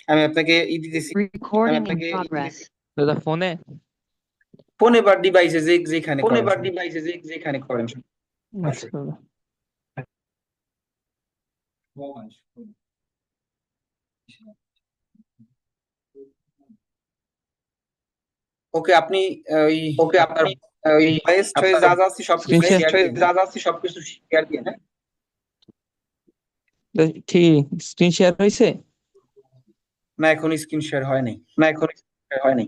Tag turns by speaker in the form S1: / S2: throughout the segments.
S1: আমি আপনাকে দিতেছি।
S2: Recording in progress.
S3: দাদা ফোনে।
S1: ফোনে বা ডিভাইসে যেখানে
S3: ফোনে
S1: করেন
S3: বা
S1: সমস্যা
S3: ডিভাইসে যেখানে করেন।
S1: আছে।
S3: আচ্ছা দাদা।
S1: ওকে, আপনি ওই
S3: ওকে,
S1: আপনার
S3: আপনি ওই
S1: ভয়েস টয়েস
S3: আপনার
S1: যা যা আছে সবকিছু
S3: স্ক্রিন
S1: শেয়ার
S3: শেয়ার
S1: দিন,
S3: যা
S1: হ্যাঁ?
S3: যা আছে সবকিছু শেয়ার দিয়ে, হ্যাঁ? ঠিক, স্ক্রিন শেয়ার হয়েছে?
S1: না, এখন স্ক্রিন শেয়ার হয় নাই।
S3: না, এখন শেয়ার হয়নি।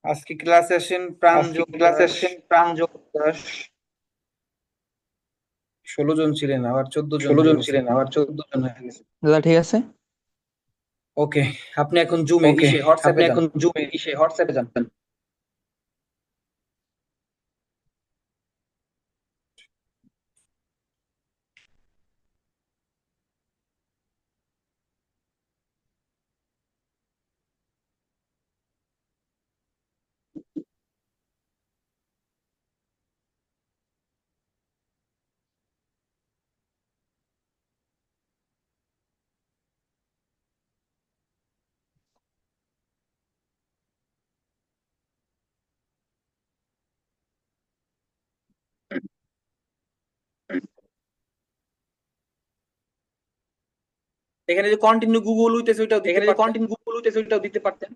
S1: আজকে ক্লাসে আসেন
S3: আজকে
S1: প্রাঞ্জল
S3: ক্লাসে
S1: দাস।
S3: আসছেন প্রাঞ্জল দাস।
S1: 16 জন ছিলেন, আবার 14 জন
S3: 16
S1: হয়ে
S3: জন
S1: গেছে।
S3: ছিলেন, আবার 14 জন হয়ে গেছে। দাদা ঠিক আছে।
S1: ওকে, আপনি এখন জুমে
S3: ওকে, আপনি
S1: হোয়াটসঅ্যাপে যান।
S3: এখন জুমে হোয়াটসঅ্যাপে যান।
S1: এখানে যে কন্টিনিউ গুগল হইতেছে ওইটাও দিতে
S3: এখানে যে
S1: পারতেন।
S3: কন্টেন্ট গুগল হইতেছে ওইটাও দিতে পারতেন।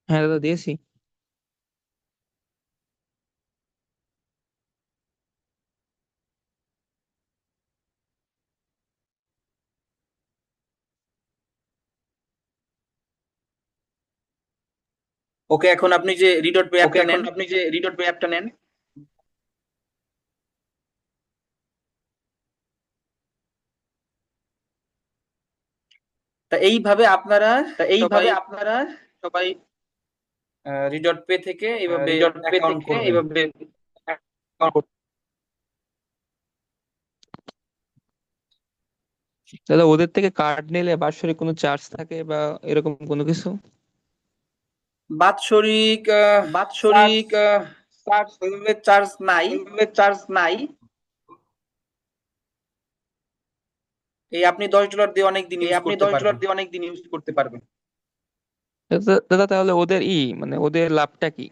S3: হ্যাঁ দাদা দিয়েছি।
S1: ওকে, এখন আপনি যে রিডট পে
S3: ওকে,
S1: অ্যাপটা
S3: এখন
S1: নেন।
S3: আপনি যে রিডট পে অ্যাপটা নেন।
S1: তা এইভাবে আপনারা
S3: তা
S1: সবাই
S3: এইভাবে আপনারা সবাই
S1: রিডট পে থেকে এইভাবে
S3: রিডট পে
S1: অ্যাকাউন্ট
S3: থেকে
S1: করবেন।
S3: এইভাবে দাদা ওদের থেকে কার্ড নিলে বাৎসরিক কোনো চার্জ থাকে বা এরকম কোনো কিছু?
S1: বাৎসরিক চার্জ
S3: বাৎসরিক চার্জ
S1: ওইভাবে চার্জ নাই।
S3: ওইভাবে চার্জ নাই।
S1: এই আপনি $10 দিয়ে অনেক দিন
S3: এই
S1: ইউজ
S3: আপনি
S1: করতে
S3: $10
S1: পারবেন।
S3: দিয়ে অনেক দিন ইউজ করতে পারবেন। দাদা দাদা, তাহলে ওদের মানে ওদের লাভটা কি?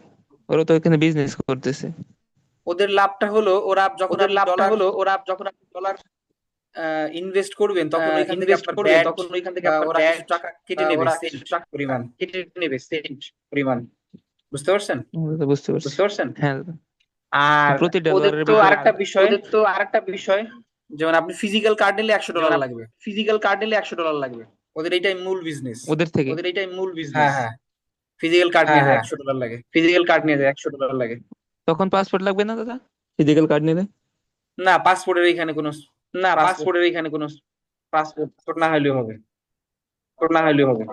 S3: ওরা তো এখানে বিজনেস করতেছে।
S1: ওদের লাভটা হলো ওরা যখন
S3: ওদের
S1: আপনি
S3: লাভটা
S1: ডলার
S3: হলো ওরা যখন আপনি ডলার
S1: ইনভেস্ট করবেন তখন ওইখান থেকে
S3: ইনভেস্ট
S1: আপনার
S3: করবেন
S1: ব্যাট
S3: তখন ওইখান থেকে
S1: বা
S3: আপনার
S1: ওরা কিছু
S3: ব্যাট
S1: টাকা কেটে
S3: বা
S1: নেবে,
S3: ওরা কিছু
S1: সেন্ট
S3: টাকা
S1: পরিমাণ।
S3: কেটে নেবে সেন্ট পরিমাণ।
S1: বুঝতে পারছেন?
S3: দাদা বুঝতে পারছি। বুঝতে পারছেন? হ্যাঁ দাদা।
S1: আর
S3: প্রতি
S1: ওদের
S3: ডলারের
S1: তো
S3: ভিতরে
S1: আরেকটা বিষয়,
S3: ওদের তো আরেকটা বিষয়,
S1: যেমন আপনি ফিজিক্যাল কার্ড নিলে একশো
S3: যেমন
S1: ডলার
S3: আপনি
S1: লাগবে।
S3: ফিজিক্যাল কার্ড নিলে $100 লাগবে।
S1: ওদের এইটাই মূল বিজনেস।
S3: ওদের থেকে ওদের এটাই মূল
S1: হ্যাঁ
S3: বিজনেস।
S1: হ্যাঁ, ফিজিক্যাল কার্ড
S3: হ্যাঁ
S1: নিয়ে যায়
S3: হ্যাঁ,
S1: $100 লাগে।
S3: ফিজিক্যাল কার্ড নিয়ে যায় $100 লাগে। তখন পাসপোর্ট লাগবে না দাদা, ফিজিক্যাল কার্ড নিলে?
S1: না, পাসপোর্টের এখানে কোনো
S3: না,
S1: পাসপোর্ট
S3: পাসপোর্টের এখানে কোনো পাসপোর্ট
S1: না হলেও হবে।
S3: না হলেও হবে।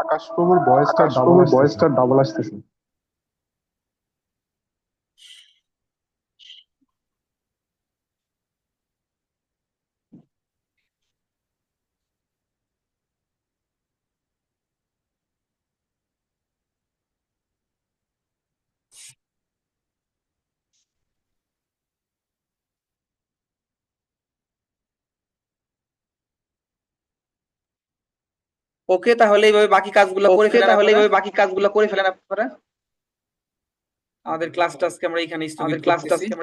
S4: আকাশপ্রভুর ভয়েসটা ডাবল
S3: আকাশবাবুর
S4: আসতেছে।
S3: ভয়েসটা ডাবল আসতেছে।
S1: ওকে, তাহলে এইভাবে বাকি কাজগুলো করে
S3: ওকে,
S1: ফেলেন
S3: তাহলে
S1: আপনারা।
S3: এইভাবে বাকি কাজগুলো করে ফেলেন আপনারা।
S1: আমাদের ক্লাসটা আজকে আমরা এখানে স্থগিত
S3: আমাদের ক্লাসটা
S1: করতেছি।
S3: আজকে